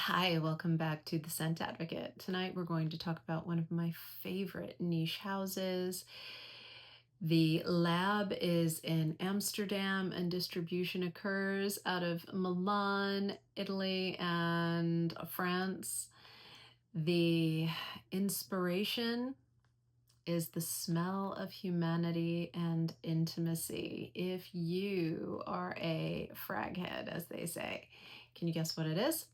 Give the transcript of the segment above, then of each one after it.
Hi, welcome back to The Scent Advocate. Tonight we're going to talk about one of my favorite niche houses. The lab is in Amsterdam and distribution occurs out of Milan, Italy, and France. The inspiration is the smell of humanity and intimacy. If you are a fraghead, as they say, can you guess what it is?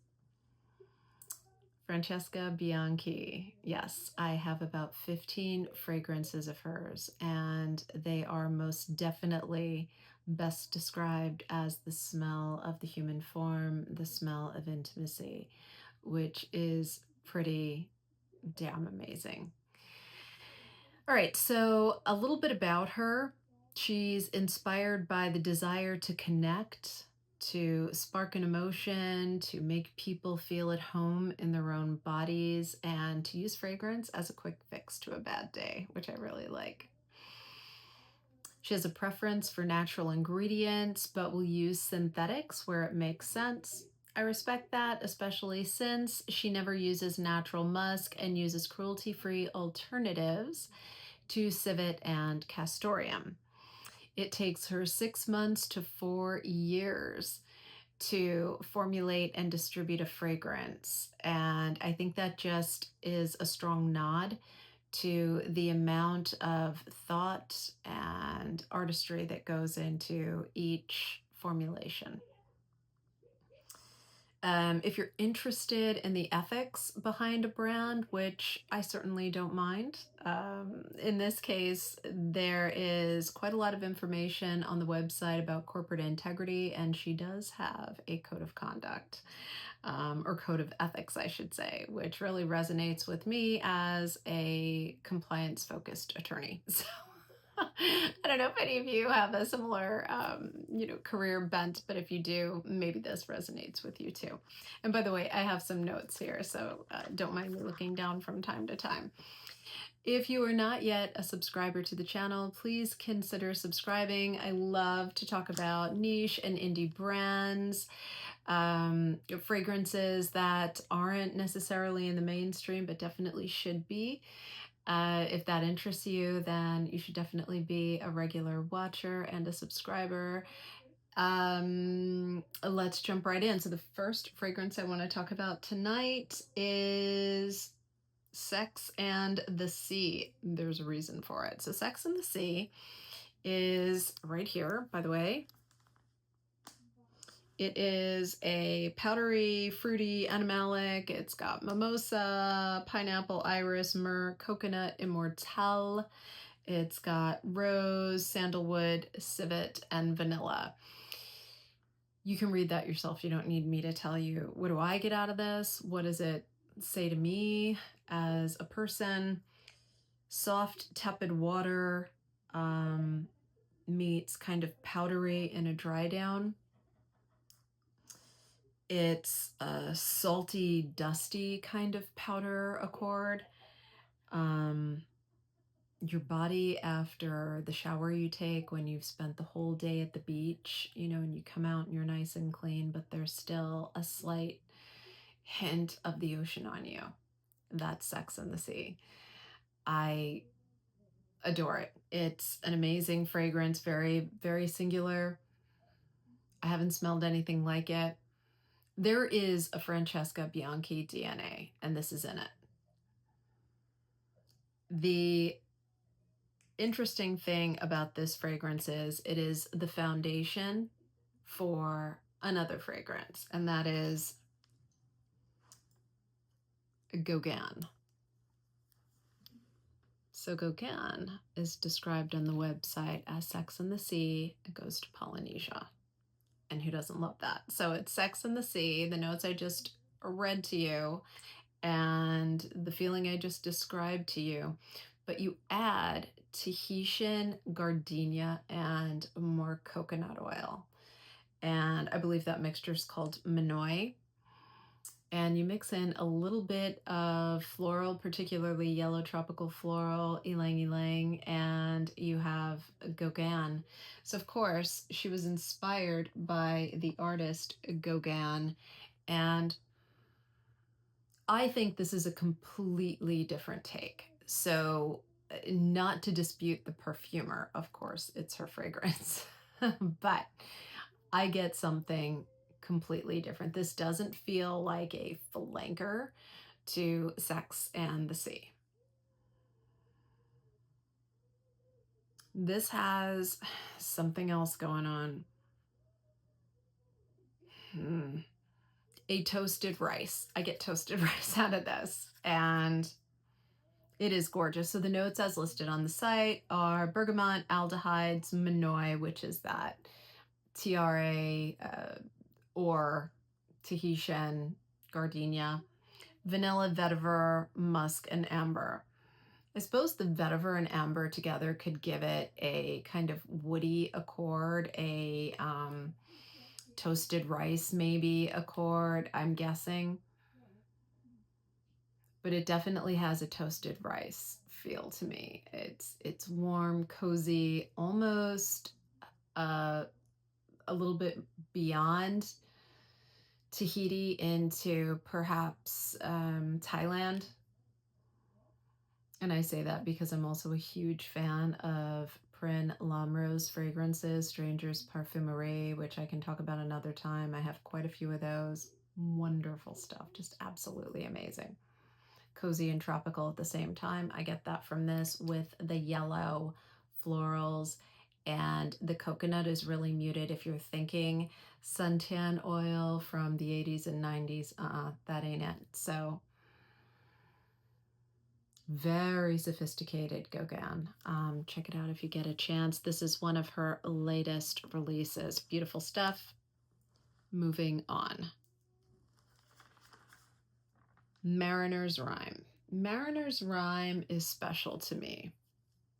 Francesca Bianchi. Yes, I have about 15 fragrances of hers, and they are most definitely best described as the smell of the human form, the smell of intimacy, which is pretty damn amazing. All right, so a little bit about her. She's inspired by the desire to connect, to spark an emotion, to make people feel at home in their own bodies, and to use fragrance as a quick fix to a bad day, which I really like. She has a preference for natural ingredients, but will use synthetics where it makes sense. I respect that, especially since she never uses natural musk and uses cruelty-free alternatives to civet and castoreum. It takes her 6 months to 4 years to formulate and distribute a fragrance. And I think that just is a strong nod to the amount of thought and artistry that goes into each formulation. If you're interested in the ethics behind a brand, which I certainly don't mind, in this case, there is quite a lot of information on the website about corporate integrity, and she does have a code of conduct, or code of ethics, I should say, which really resonates with me as a compliance-focused attorney. So I don't know if any of you have a similar, career bent, but if you do, maybe this resonates with you too. And by the way, I have some notes here, so don't mind me looking down from time to time. If you are not yet a subscriber to the channel, please consider subscribing. I love to talk about niche and indie brands, fragrances that aren't necessarily in the mainstream, but definitely should be. If that interests you, then you should definitely be a regular watcher and a subscriber. Let's jump right in. So the first fragrance I want to talk about tonight is Sex and the Sea. There's a reason for it. So Sex and the Sea is right here, by the way. It is a powdery, fruity, animalic. It's got mimosa, pineapple, iris, myrrh, coconut, immortelle. It's got rose, sandalwood, civet, and vanilla. You can read that yourself. You don't need me to tell you. What do I get out of this? What does it say to me as a person? Soft, tepid water meets kind of powdery in a dry down. It's a salty, dusty kind of powder accord. Your body after the shower you take when you've spent the whole day at the beach, and you come out and you're nice and clean, but there's still a slight hint of the ocean on you. That's Sex and the Sea. I adore it. It's an amazing fragrance, very, very singular. I haven't smelled anything like it. There is a Francesca Bianchi DNA, and this is in it. The interesting thing about this fragrance is it is the foundation for another fragrance, and that is Gauguin. So Gauguin is described on the website as Sex and the Sea. It goes to Polynesia. And who doesn't love that? So it's Sex and the Sea, the notes I just read to you, and the feeling I just described to you. But you add Tahitian gardenia and more coconut oil. And I believe that mixture is called Manoi. And you mix in a little bit of floral, particularly yellow tropical floral, ylang ylang, and you have Gauguin. So of course, she was inspired by the artist Gauguin, and I think this is a completely different take. So, not to dispute the perfumer, of course, it's her fragrance, but I get something completely different. This doesn't feel like a flanker to Sex and the Sea. This has something else going on. A toasted rice. I get toasted rice out of this, and it is gorgeous. So the notes as listed on the site are bergamot, aldehydes, manoi, which is that tiare or Tahitian gardenia, vanilla, vetiver, musk, and amber. I suppose the vetiver and amber together could give it a kind of woody accord, a toasted rice maybe accord, I'm guessing. But it definitely has a toasted rice feel to me. It's warm, cozy, almost a little bit beyond Tahiti into perhaps Thailand. And I say that because I'm also a huge fan of Prin Lamrose fragrances, Stranger's Parfumerie, which I can talk about another time. I have quite a few of those. Wonderful stuff, just absolutely amazing. Cozy and tropical at the same time. I get that from this with the yellow florals, and the coconut is really muted. If you're thinking suntan oil from the 80s and 90s, that ain't it. So very sophisticated Gauguin. Check it out if you get a chance. This is one of her latest releases. Beautiful stuff. Moving on. Mariner's Rhyme. Mariner's Rhyme is special to me.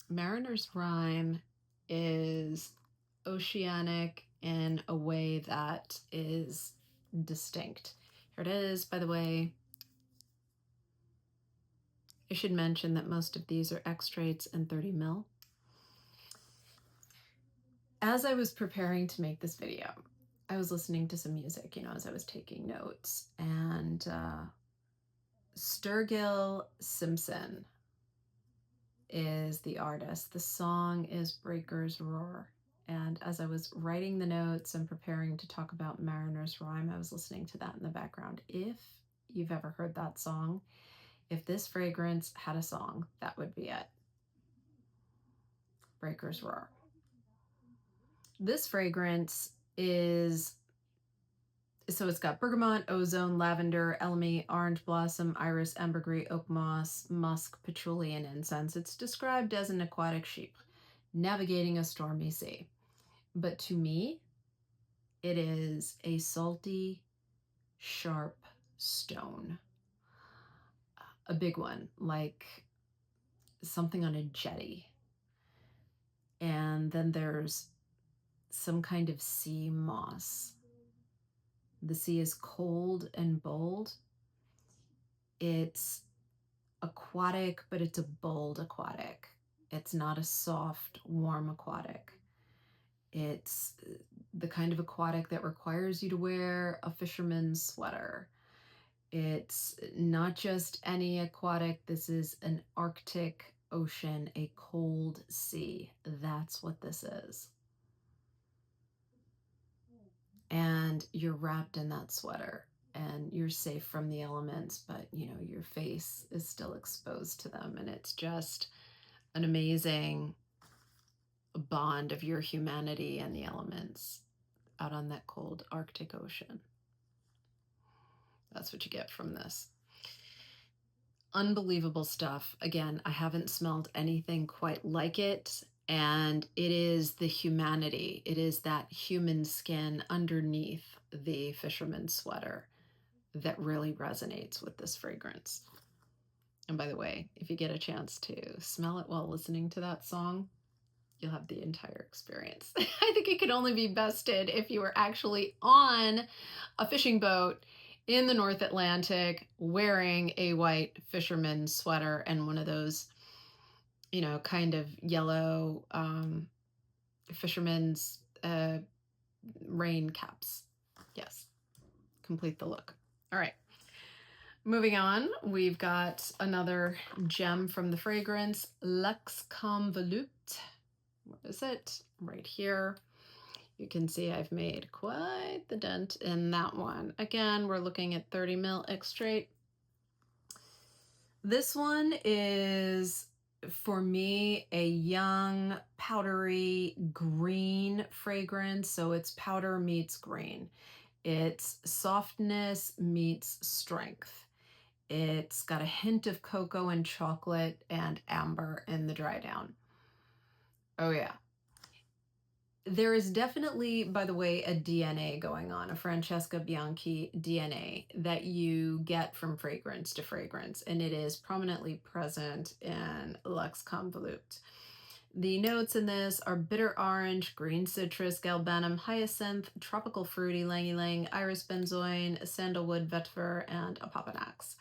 Mariner's Rhyme is oceanic in a way that is distinct. Here it is, by the way. I should mention that most of these are extracts and 30 ml. As I was preparing to make this video, I was listening to some music, as I was taking notes, and Sturgill Simpson is the artist. The song is Breaker's Roar. And as I was writing the notes and preparing to talk about Mariner's Rhyme, I was listening to that in the background. If you've ever heard that song, if this fragrance had a song, that would be it. Breaker's Roar. This fragrance is, so it's got bergamot, ozone, lavender, elemi, orange blossom, iris, ambergris, oak moss, musk, patchouli, and incense. It's described as an aquatic sheep navigating a stormy sea. But to me, it is a salty, sharp stone. A big one, like something on a jetty. And then there's some kind of sea moss. The sea is cold and bold. It's aquatic, but it's a bold aquatic. It's not a soft, warm aquatic. It's the kind of aquatic that requires you to wear a fisherman's sweater. It's not just any aquatic. This is an Arctic ocean, a cold sea. That's what this is. And you're wrapped in that sweater and you're safe from the elements, but your face is still exposed to them. And it's just an amazing bond of your humanity and the elements out on that cold Arctic Ocean. That's what you get from this. Unbelievable stuff. Again, I haven't smelled anything quite like it. And it is the humanity. It is that human skin underneath the fisherman's sweater that really resonates with this fragrance. And by the way, if you get a chance to smell it while listening to that song, you'll have the entire experience. I think it could only be bested if you were actually on a fishing boat in the North Atlantic wearing a white fisherman's sweater and one of those, kind of yellow fisherman's rain caps. Yes, complete the look. All right. Moving on, we've got another gem from the fragrance, Luxe Velupte. What is it? Right here. You can see I've made quite the dent in that one. Again, we're looking at 30 ml extrait. This one is, for me, a young, powdery green fragrance. So it's powder meets green. It's softness meets strength. It's got a hint of cocoa and chocolate and amber in the dry down. Oh yeah. There is definitely, by the way, a DNA going on, a Francesca Bianchi DNA that you get from fragrance to fragrance, and it is prominently present in Luxe Velupte. The notes in this are bitter orange, green citrus, galbanum, hyacinth, tropical fruity, ylang-ylang, iris benzoin, sandalwood, vetiver, and opopanax.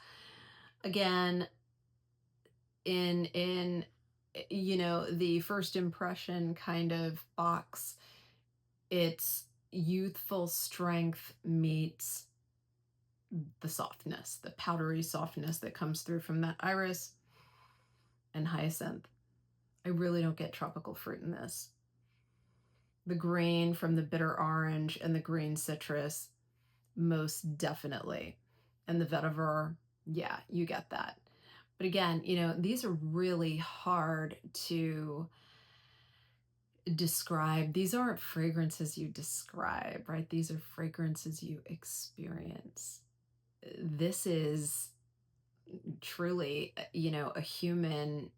Again, in the first impression kind of box, it's youthful strength meets the softness, the powdery softness that comes through from that iris and hyacinth. I really don't get tropical fruit in this. The green from the bitter orange and the green citrus, most definitely. And the vetiver, yeah, you get that. But again, these are really hard to describe. These aren't fragrances you describe, right? These are fragrances you experience. This is truly, a human.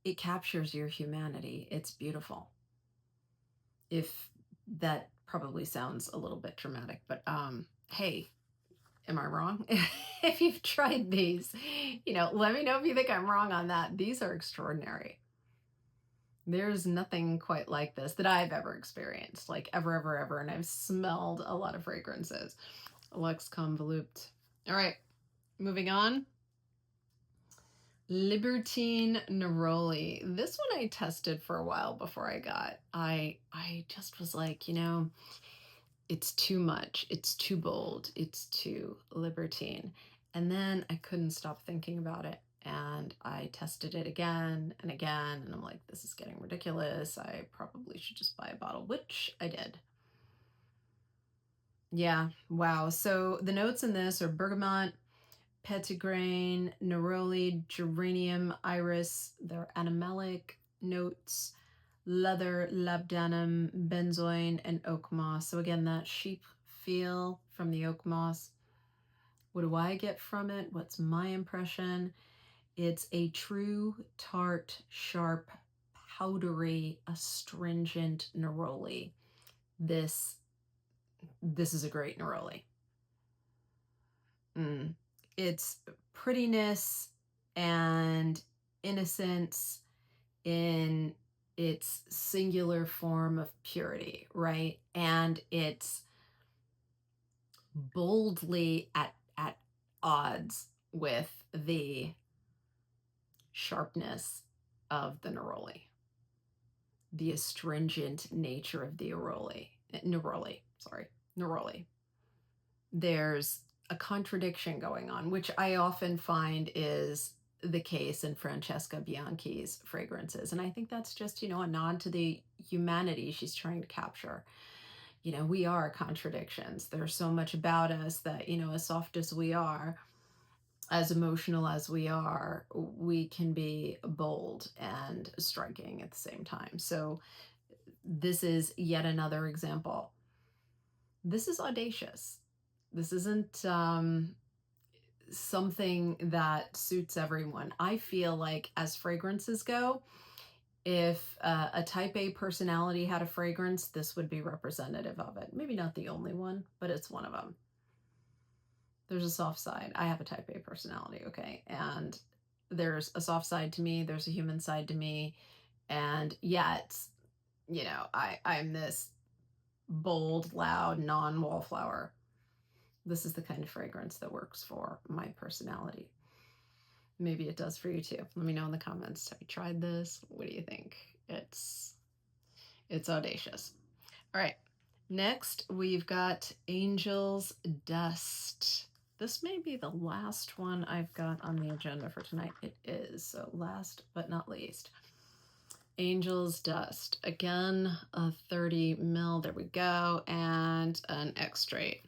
It captures your humanity. It's beautiful. If that probably sounds a little bit dramatic, but hey, am I wrong? If you've tried these, let me know if you think I'm wrong on that. These are extraordinary. There's nothing quite like this that I've ever experienced, like ever, and I've smelled a lot of fragrances. Luxe Velupte. All right, moving on. Libertine Neroli. This one I tested for a while before I got. I just was like, it's too much. It's too bold. It's too libertine. And then I couldn't stop thinking about it. And I tested it again and again. And I'm like, this is getting ridiculous. I probably should just buy a bottle, which I did. Yeah. Wow. So the notes in this are bergamot, petitgrain, neroli, geranium, iris. They're animalic notes, leather, labdanum, benzoin, and oak moss. So again, that sheep feel from the oak moss. What do I get from it? What's my impression? It's a true, tart, sharp, powdery, astringent neroli. This is a great neroli. It's prettiness and innocence in its singular form of purity, right? And it's boldly at odds with the sharpness of the neroli, the astringent nature of the neroli. There's a contradiction going on, which I often find is the case in Francesca Bianchi's fragrances. And I think that's just, a nod to the humanity she's trying to capture. We are contradictions. There's so much about us that, as soft as we are, as emotional as we are, we can be bold and striking at the same time. So this is yet another example. This is audacious. This isn't something that suits everyone. I feel like as fragrances go, if a type A personality had a fragrance, this would be representative of it. Maybe not the only one, but it's one of them. There's a soft side. I have a type A personality, okay? And there's a soft side to me. There's a human side to me. And yet, I'm this bold, loud, non-wallflower. This is the kind of fragrance that works for my personality. Maybe it does for you too. Let me know in the comments. Have you tried this? What do you think? It's audacious. All right. Next, we've got Angel's Dust. This may be the last one I've got on the agenda for tonight. It is, so last but not least. Angel's Dust. Again, a 30 ml, there we go, and an extrait.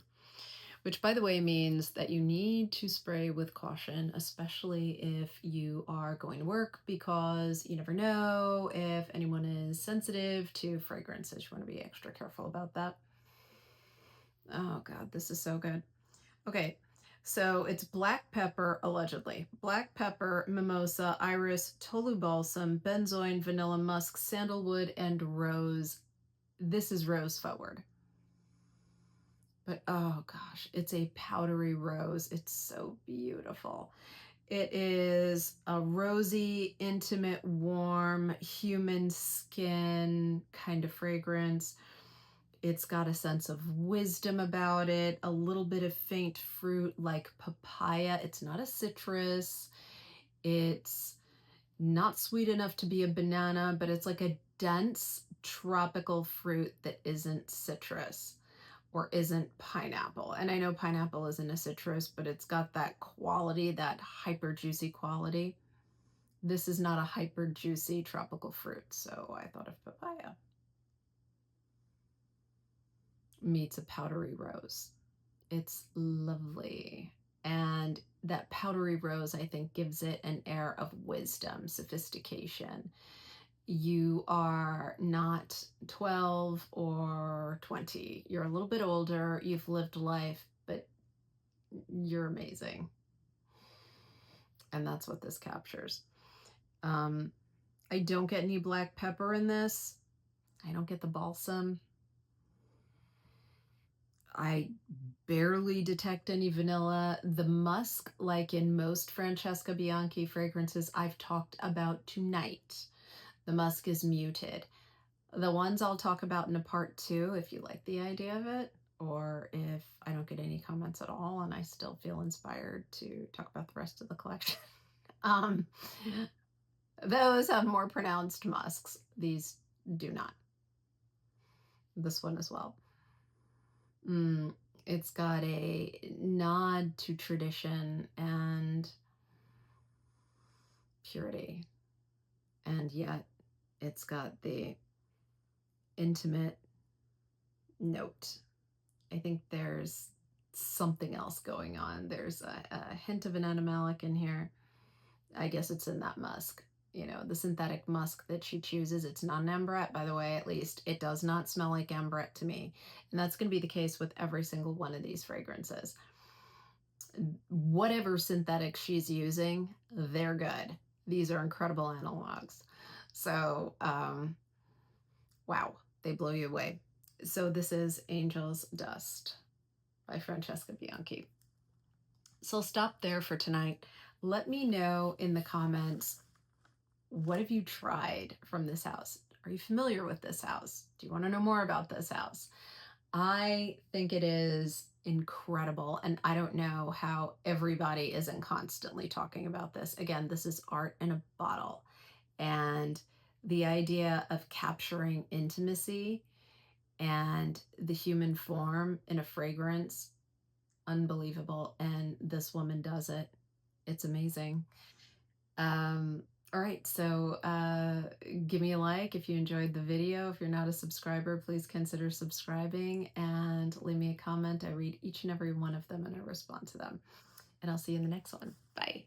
Which, by the way, means that you need to spray with caution, especially if you are going to work, because you never know if anyone is sensitive to fragrances. You want to be extra careful about that. Oh God, this is so good. Okay, so it's black pepper, allegedly. Black pepper, mimosa, iris, tolu balsam, benzoin, vanilla musk, sandalwood, and rose. This is rose forward. But oh gosh, it's a powdery rose. It's so beautiful. It is a rosy, intimate, warm, human skin kind of fragrance. It's got a sense of wisdom about it, a little bit of faint fruit like papaya. It's not a citrus. It's not sweet enough to be a banana, but it's like a dense tropical fruit that isn't citrus or isn't pineapple. And I know pineapple isn't a citrus, but it's got that quality, that hyper juicy quality. This is not a hyper juicy tropical fruit, so I thought of papaya. Meets a powdery rose. It's lovely. And that powdery rose, I think, gives it an air of wisdom, sophistication. You are not 12 or 20. You're a little bit older. You've lived life, but you're amazing. And that's what this captures. I don't get any black pepper in this. I don't get the balsam. I barely detect any vanilla. The musk, like in most Francesca Bianchi fragrances I've talked about tonight, the musk is muted. The ones I'll talk about in a part 2, if you like the idea of it, or if I don't get any comments at all and I still feel inspired to talk about the rest of the collection. Those have more pronounced musks. These do not. This one as well. It's got a nod to tradition and purity, and yet it's got the intimate note. I think there's something else going on. There's a hint of an animalic in here. I guess it's in that musk. You know, the synthetic musk that she chooses, it's not an ambrette, by the way, at least. It does not smell like ambrette to me. And that's going to be the case with every single one of these fragrances. Whatever synthetic she's using, they're good. These are incredible analogs. So, wow, they blow you away. So this is Angel's Dust by Francesca Bianchi. So I'll stop there for tonight. Let me know in the comments, what have you tried from this house? Are you familiar with this house? Do you want to know more about this house? I think it is incredible, and I don't know how everybody isn't constantly talking about this. Again, this is art in a bottle, and the idea of capturing intimacy and the human form in a fragrance, unbelievable. And this woman does it. It's amazing. All right, so give me a like if you enjoyed the video. If you're not a subscriber, please consider subscribing and leave me a comment. I read each and every one of them and I respond to them. And I'll see you in the next one. Bye.